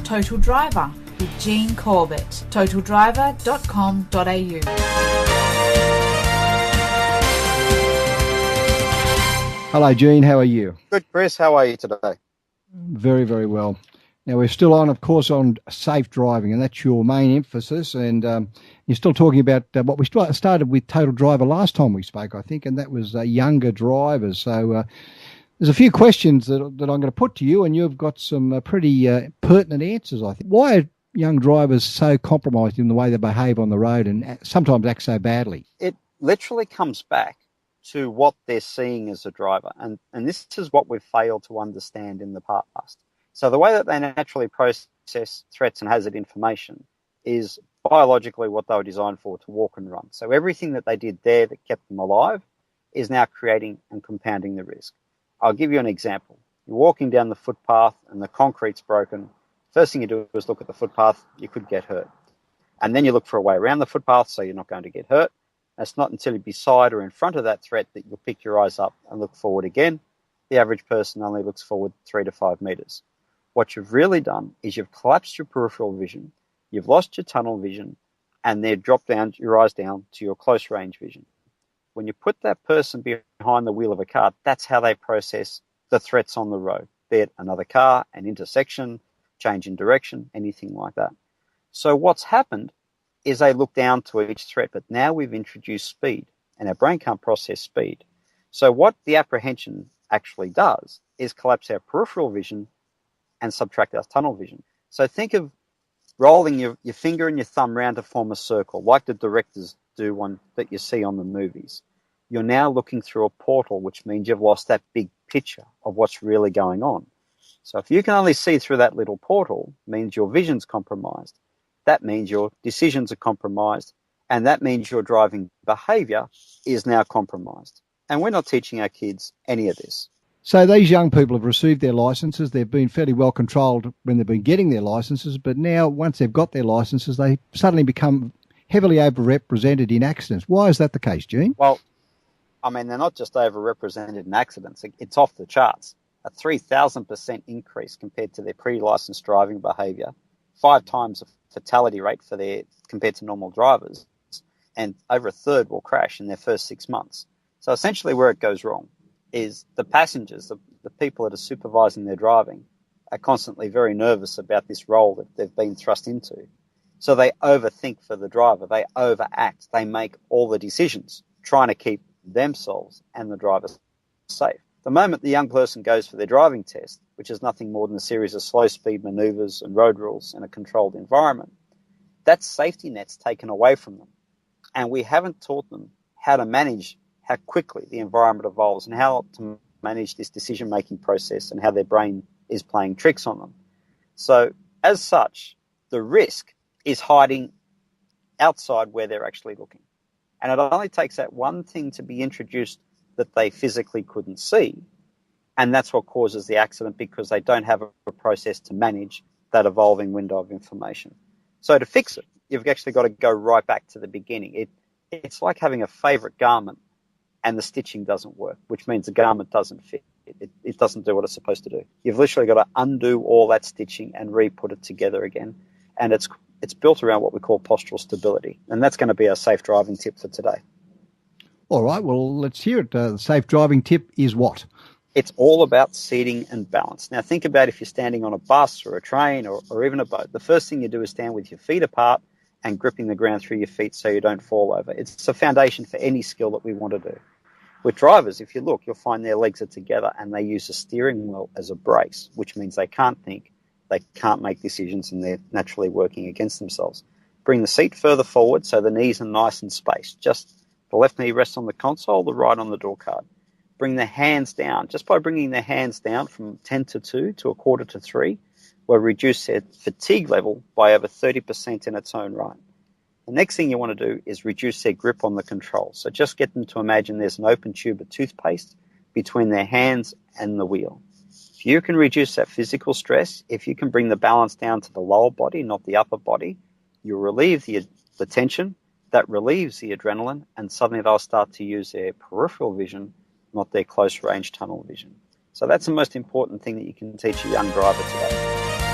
Total Driver with Jean Corbett. totaldriver.com.au. Hello, Jean. How are you? Good, Chris. How are you today? Very, very well. Now, we're still on, of course, on safe driving, and that's your main emphasis. And you're still talking about what we started with Total Driver last time we spoke, I think, and that was younger drivers. So there's a few questions that I'm going to put to you, and you've got some pretty pertinent answers, I think. Why are young drivers so compromised in the way they behave on the road and sometimes act so badly? It literally comes back to what they're seeing as a driver. And this is what we've failed to understand in the past. So the way that they naturally process threats and hazard information is biologically what they were designed for, to walk and run. So everything that they did there that kept them alive is now creating and compounding the risk. I'll give you an example. You're walking down the footpath and the concrete's broken. First thing you do is look at the footpath. You could get hurt. And then you look for a way around the footpath so you're not going to get hurt. It's not until you're beside or in front of that threat that you'll pick your eyes up and look forward again. The average person only looks forward 3 to 5 meters. What you've really done is you've collapsed your peripheral vision, you've lost your tunnel vision, and then dropped down your eyes down to your close range vision. When you put that person behind the wheel of a car, that's how they process the threats on the road, be it another car, an intersection, change in direction, anything like that. So what's happened is they look down to each threat, but now we've introduced speed, and our brain can't process speed. So what the apprehension actually does is collapse our peripheral vision and subtract our tunnel vision. So think of rolling your finger and your thumb round to form a circle, like the directors do one that you see on the movies. You're now looking through a portal, which means you've lost that big picture of what's really going on. So if you can only see through that little portal, it means your vision's compromised. That means your decisions are compromised, and that means your driving behaviour is now compromised. And we're not teaching our kids any of this. So these young people have received their licences. They've been fairly well controlled when they've been getting their licences, but now once they've got their licences, they suddenly become heavily overrepresented in accidents. Why is that the case, Jean? Well, I mean, they're not just overrepresented in accidents. It's off the charts. A 3,000% increase compared to their pre-licensed driving behaviour, 5 times the fatality rate compared to normal drivers, and over a third will crash in their first 6 months. So essentially where it goes wrong is the passengers, the people that are supervising their driving, are constantly very nervous about this role that they've been thrust into. So they overthink for the driver, they overact, they make all the decisions, trying to keep themselves and the driver safe. The moment the young person goes for their driving test, which is nothing more than a series of slow speed manoeuvres and road rules in a controlled environment, that safety net's taken away from them. And we haven't taught them how to manage how quickly the environment evolves and how to manage this decision-making process and how their brain is playing tricks on them. So as such, the risk is hiding outside where they're actually looking. And it only takes that one thing to be introduced that they physically couldn't see, and that's what causes the accident, because they don't have a process to manage that evolving window of information. So to fix it, you've actually got to go right back to the beginning. It's like having a favourite garment and the stitching doesn't work, which means the garment doesn't fit. It doesn't do what it's supposed to do. You've literally got to undo all that stitching and re-put it together again. And it's built around what we call postural stability. And that's going to be our safe driving tip for today. All right, well, let's hear it. The safe driving tip is what? It's all about seating and balance. Now, think about if you're standing on a bus or a train or even a boat. The first thing you do is stand with your feet apart and gripping the ground through your feet so you don't fall over. It's a foundation for any skill that we want to do. With drivers, if you look, you'll find their legs are together and they use the steering wheel as a brace, which means they can't think, they can't make decisions, and they're naturally working against themselves. Bring the seat further forward so the knees are nice and spaced. Just the left knee rests on the console, the right on the door card. Bring the hands down. Just by bringing their hands down from 10 to 2 to a quarter to 3, will reduce their fatigue level by over 30% in its own right. The next thing you want to do is reduce their grip on the control. So just get them to imagine there's an open tube of toothpaste between their hands and the wheel. If you can reduce that physical stress, if you can bring the balance down to the lower body, not the upper body, you'll relieve the tension, that relieves the adrenaline, and suddenly they'll start to use their peripheral vision, not their close range tunnel vision. So that's the most important thing that you can teach a young driver today.